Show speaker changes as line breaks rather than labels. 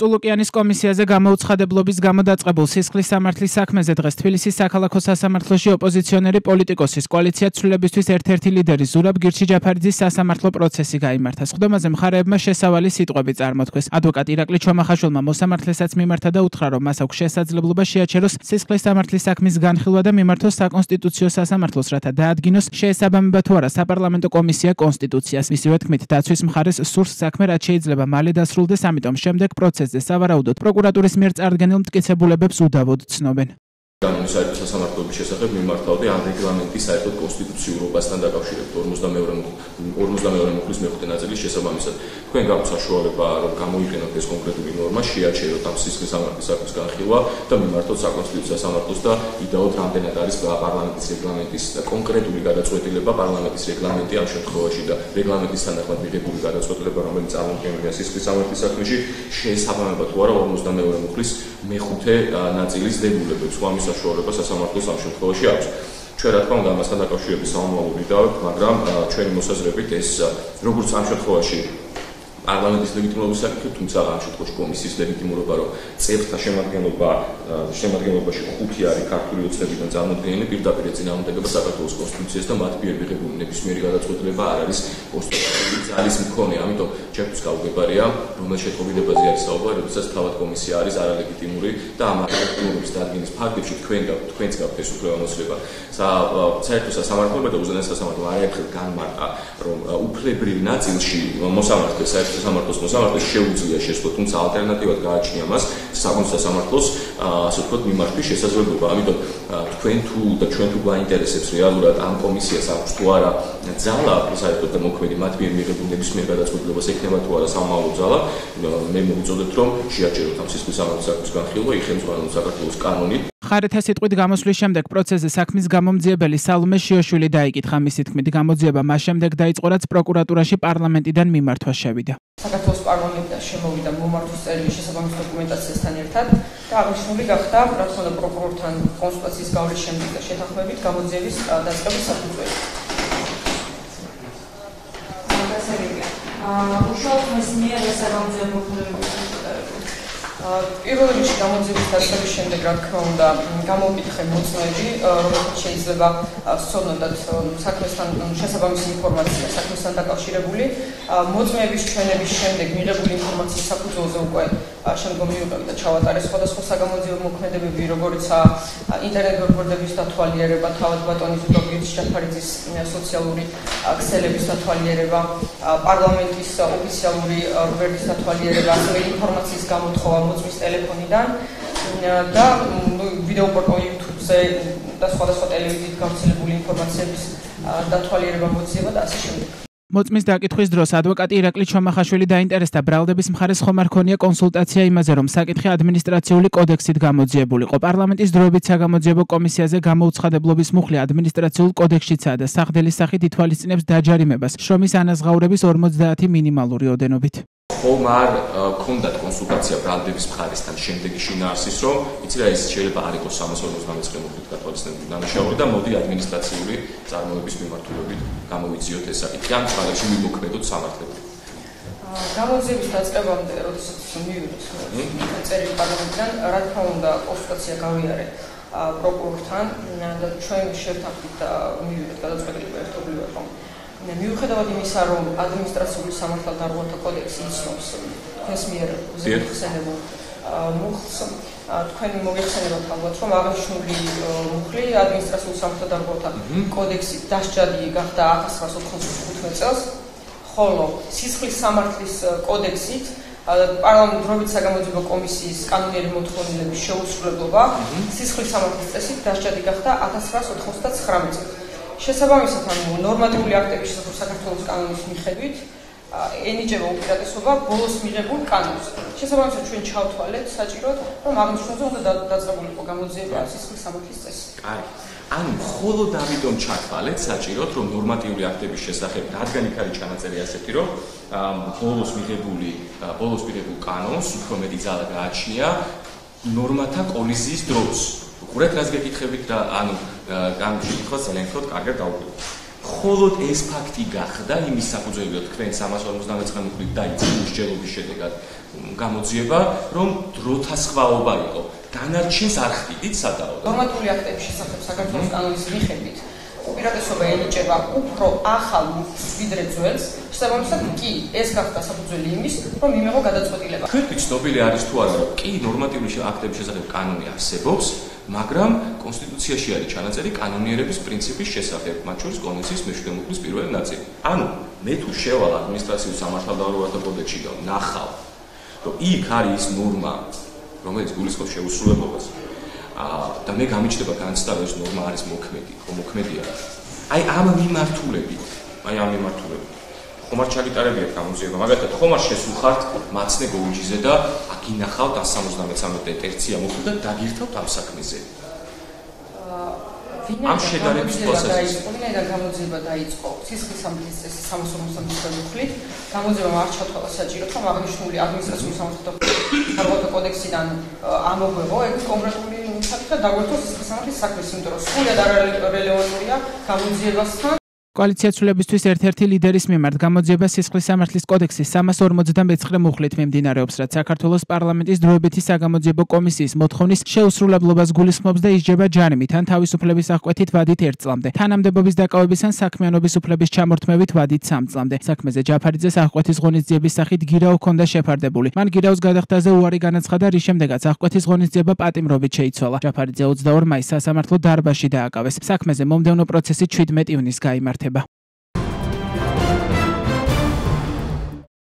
წულუკიანის კომისიაზე გამოუცხადებლობის გამო დაწყებულ სისხლის სამართლის საქმეზე დღეს თბილისის საქალაქო სასამართლოში ოპოზიციონერი პოლიტიკოსის კოალიცია ცვლილებისთვის ერთ-ერთი ლიდერი ზურაბ გირჩი-ჯაფარიძის სასამართლო პროცესი გაიმართა. სხდომაზე მხარეებმა შესავალი სიტყვები წარმოთქვეს. ადვოკატ ირაკლი ჩომახაშვილმა მოსამართლესაც მიმართა და უთხრა, რომ მას აქვს შესაძლებლობა შეაჩეროს სისხლის სამართლის საქმის განხილვა და მიმართოს საკონსტიტუციო სასამართლოს, რათა დაადგინოს შეესაბამება თუ არა საპარლამენტო კომისია კონსტიტუციას. მისივე თქმით, დაცვის მხარეს სურს საქმე რაც შეიძლება მალე დასრულდეს, ამიტომ შემდეგ პროცესზე სავარაუდოდ პროკურატურის მიერ წარდგენილ მტკიცებულებებს უდავოდ ცნობენ.
Saeto სასამართლოების შესახებ მიმართავდი ამ რეგლამენტის საერთოდ კონსტიტუციურობასთან დაკავშირებით 52 მუხლის მეხუთე ნაწილის შესაბამისად. Თქვენ გაქვთ საშუალება, რომ გამოიყენოთ ეს კონკრეტული ნორმა, შეაჩეროთ ამ სისხლის სამართლის საქმის განხილვა და მიმართოთ საკონსტიტუციო სასამართლოს და იდეოდ რამდენად არის პარლამენტის რეგლამენტის კონკრეტული გადაწყვეტილება, პარლამენტის რეგლამენტი ამ შემთხვევაში და რეგლამენტის თანახმად მიღებული გადაწყვეტილება, რომელიც წარმოქმნილია სისხლის სამართლის საქმეში, შეესაბამება თუ არა 52 მუხლის მეხუთე ნაწილის დებულებებს. საშუალება სასამართლოს ამ შემთხვევაში აქვს. ჩვენ რა თქმა უნდა ამასთან დაკავშირებით საომავლო ვიდავთ, მაგრამ ჩვენი მოსაზრებით ეს როგორც ამ შემთხვევაში პარლამენტის ლეგიტიმურობის საკითხი, თუმცა ამ შემთხვევაში კომისიის ლეგიტიმურობა, რომ წევრთა შემადგენლობაში 5 არის ქართული ოცნებიდან წარმოდგენილი, პირდაპირ ეწინააღმდეგება საქართველოს კონსტიტუციას და მათ მიერ მიღებული ნებისმიერი გადაწყვეტილება არ არის კონსტიტუციური ძალის მქონე. ამიტომ ჩემთვის გაუგებარია, რომელ შეტყობინებაზე არის საუბარი, როდესაც თავად კომისია არის არალეგიტიმური და ამ არალეგიტიმურობის დადგენის ფაქტებში თქვენც გაქვთ ეს უფლებამოსილება. საერთო სასამართლოება და უზენაეს სასამართლო არაერთხელ განმარტა, რომ უფლებრივ ნაწილში მოსამართლეს სასამართლოს მოსამართლეს შეუძლია შესვლა, თუმცა ალტერნატივად გააჩნია მას საკონსტიტუციო სასამართლოს ასე ვთქვათ მიმართვის შესაძლებლობა. ამიტომ თქვენ თუ და ჩვენ თუ გვაინტერესებს რეალურად ამ კომისიას აქვს თუ არა ძალა საერთოდ და მოქმედი მათ მიერ მიღებულ ნებისმიერ გადაწყვეტილებას ექნება თუ არა სამომავლო ძალა, მე მოგიწოდეთ, რომ შეაჩეროთ ამ სისხლის სამართლის საქმის განხილვა, იხელმძღვანელოთ საქართველოს კანონით.
მხარეთა სიტყვით გამოსვლის შემდეგ პროცესზე საქმის გამომძიებელი სალომე შიოშვილი დაიკითხა. მისი თქმით, გამოძიება მას შემდეგ დაიწყო, რაც პროკურატურაში პარლამენტიდან მიმართვა შევიდა.
საქართველოს პარლამენტიდან შემოვიდა მომართვის წერილი შესაბამის დოკუმენტაციასთან ერთად და აღნიშნული გახდა, რა თქმა უნდა, პროკურორთან კონსულტაციის გავლის შემდეგ და შეთანხმებით გამოძიების დაწყების საფუძველი.
უშუალოდ მესმეერეს გამოძიებულ
პირველ რიგში გამოძიების დაწყების შემდეგ, რა თქმა უნდა, გამოვიკითხე მოწმეები, რომელთაც შეიძლება სწორნოდათ საქმესთან შესაბამისი ინფორმაცია საქმესთან დაკავშირებული. მოწმეების ჩვენების შემდეგ მიღებული ინფორმაციის საფუძველზე უკვე შემდგომ მივუყევი და ჩავატარე სხვადასხვა საგამოძიებო მოქმედებები, როგორიცაა ინტერნეტ ბილბორდების დათვალიერება, თავად ბატონი ზურაბ გირჩი-ჯაფარიძის სოციალური ქსელების დათვალიერება, პარლამენტის ოფიციალური გვერდის დათვალიერება, ასევე ინფორმაციის გამოთხოვა მოწმის ტელეფონიდან და ვიდეო პორტალ YouTube-ზე და სხვადასხვა ტელევიზიით გავრცელებული ინფორმაციების დათვალიერება, მოძიება და ასე შემდეგ.
მოწმის დაკითხვის დროს ადვოკატი ირაკლი ჩომახაშვილი დაინტერესდა ბრალდების მხარეს ხომ არ ქონია კონსულტაცია იმაზე, რომ საკითხი ადმინისტრაციული კოდექსით გამოძიებულიყო. პარლამენტის დროებით საგამოძიებო კომისიაზე გამოუცხადებლობის მუხლი ადმინისტრაციულ კოდექსშიცაა და სახდელის სახით ითვალისწინებს დაჯარიმებას შრომის ანაზღაურების 50 მინიმალური ოდენობით.
ხომ არ ქონდათ კონსულტაცია ბრალდების მხარესთან შემდეგი შინაარსის, რომ იცი რა ის შეიძლება არ იყოს 349 მუხლით გათვალისწინებული დანაშაული და მოდი ადმინისტრაციული წარმოების მიმართულებით გამოვიძიოთ ეს საკითხი, ამ წყალებში მიმოქმედოთ სამართლებრივ.
გამოძიების დაწყებამდე, როდესაც მივიდეთ წერილი პარლამენტიდან, რა თქმა უნდა, კონსულტაცია გავიარე პროკურორთან და ჩვენ შევთანხმდით და მივიდეთ გადაწყვეტილება ერთობლივად, რომ მიუხედავად იმისა, რომ ადმინისტრაციული სამართალდარღვევანთა კოდექსი იცნობს თქვენს მიერ უზენაესებულ მუხლს, თქვენ მოგეხსენებათ ალბათ, რომ აღნიშნული მუხლი ადმინისტრაციული სამართალდარღვევანთა კოდექსით დასჯადი გახდა 1995 წელს, ხოლო სისხლის სამართლის კოდექსით პარლამენტის დროებით საგამოძიებო კომისიის კანონიერი მოთხოვნილების შეუსრულებლობა სისხლის სამართლის წესით დასჯადი გახდა 1999 წელს. შესაბამისად, ნორმატიული აქტების შესახებ საქართველოს კანონის მიხედვით ენიჭება უპირატესობა ბოლოს მიღებულ კანონს. შესაბამისად, ჩვენ ჩავთვალეთ საჭიროდ, რომ აღნიშნულზე უნდა დაწყებულიყო გამოძიება სისხლის სამართლის წესით.
ანუ მხოლოდ ამიტომ ჩათვალეთ საჭიროდ, რომ ნორმატიული აქტების შესახებ, რადგან იქ არის ჩანაწერი ასეთი, რომ ბოლოს მიღებულ კანონს უფრო მეტი ძალა გააჩნია ნორმათა კოლიზიის დროს. უყურეთ, რას გეკითხებით და ანუ ამ შეკითხვას ძალიან ხოთ კარგად დავუკვირდით. მხოლოდ ეს ფაქტი გახდა იმის საფუძველზე, თქვენ 359 მუხლით დაიწყო მსჯელობის შედეგად გამოძიება, რომ დროთა სხვაობა იყო. დანარჩენს არ ხდიდით სადაო.
ნორმატიული აქტების შესახებ საქართველოს კანონის მიხედვით უპირატესობა ენიჭება უფრო ახალ მუხლს ვიდრე ძველს, შესაბამისად კი ეს გახდა საფუძველი იმის, რომ მიიღო გადაწყვეტილება.
თქვენთვის ცნობილი არის თუ არა, რომ კი ნორმატიული აქტების შესახებ კანონი არსებობს, მაგრამ კონსტიტუციაში არის ჩანაწერი კანონიერების პრინციპის შესახებ, მათ შორის კონვენციის მე-7 მუხლის პირველი ნაწილი. ანუ მე თუ შევალ ადმინისტრაციულ სამართალდამცავებელთა კოდექსში და ნახავ, რომ იქ არის ის ნორმა, რომელიც გულისხმობს შეუსრულებლობას, და მე გამიჩნდება განცდა, რომ ეს ნორმა არის მოქმედი, ხო მოქმედია. აი ამ მიმართულებით, ხომ არ ჩაგიტარებიათ გამოძიება, მაგალითად ხომ არ შესულხართ მაცნე გოუჯიზე და აგინახავთ 173 ტერცია მუხლი და დაგირთავთ ამ საქმეზე. ამ შედარების პროცესში
ვინაიდან გამოძიება დაიწყო სისხლის სამართლის წესის 353 მუხლით, გამოძიებამ არ ჩათვალა საჭიროდ, რომ აღნიშნული ადმინისტრაციული სამართალდამცავებელთა კოდექსიდან ამოგვეღო ეგ კონკრეტული საკითხი და დაგვერთოს სისხლის სამართლის საქმეს, იმიტომ რომ სრულად არარელევანტურია გამოძიებასთან.
კოალიცია ცვლილებისთვის ერთ-ერთი ლიდერის მიმართ გამოძიება სისხლის სამართლის კოდექსის 359 მუხლით მიმდინარეობს, რაც საქართველოს პარლამენტის დროებითი საგამოძიებო კომისიის მოთხოვნის შეუსრულებლობას გულისხმობს და ისჯება ჯარიმით ან თავისუფლების აღკვეთით ვადით 1 წლამდე. თანამდებობის დაკავების ან საქმიანობის უფლების ჩამორთმევით ვადით 3 წლამდე. საქმეზე ჯაფარიძეს აღკვეთის ღონისძიების სახით გირაო ჰქონდა შეფარდებული. მან გირაოს გადახდაზე უარი განაცხადა, რის შემდეგაც აღკვეთის ღონისძიება პატიმრობით შეიცვალა. ჯაფარიძე 22 მაისს სასამართლო დარბაზში დააკავეს. საქმეზე მომდევნო პროცესი 17 ივნისს გაიმართება.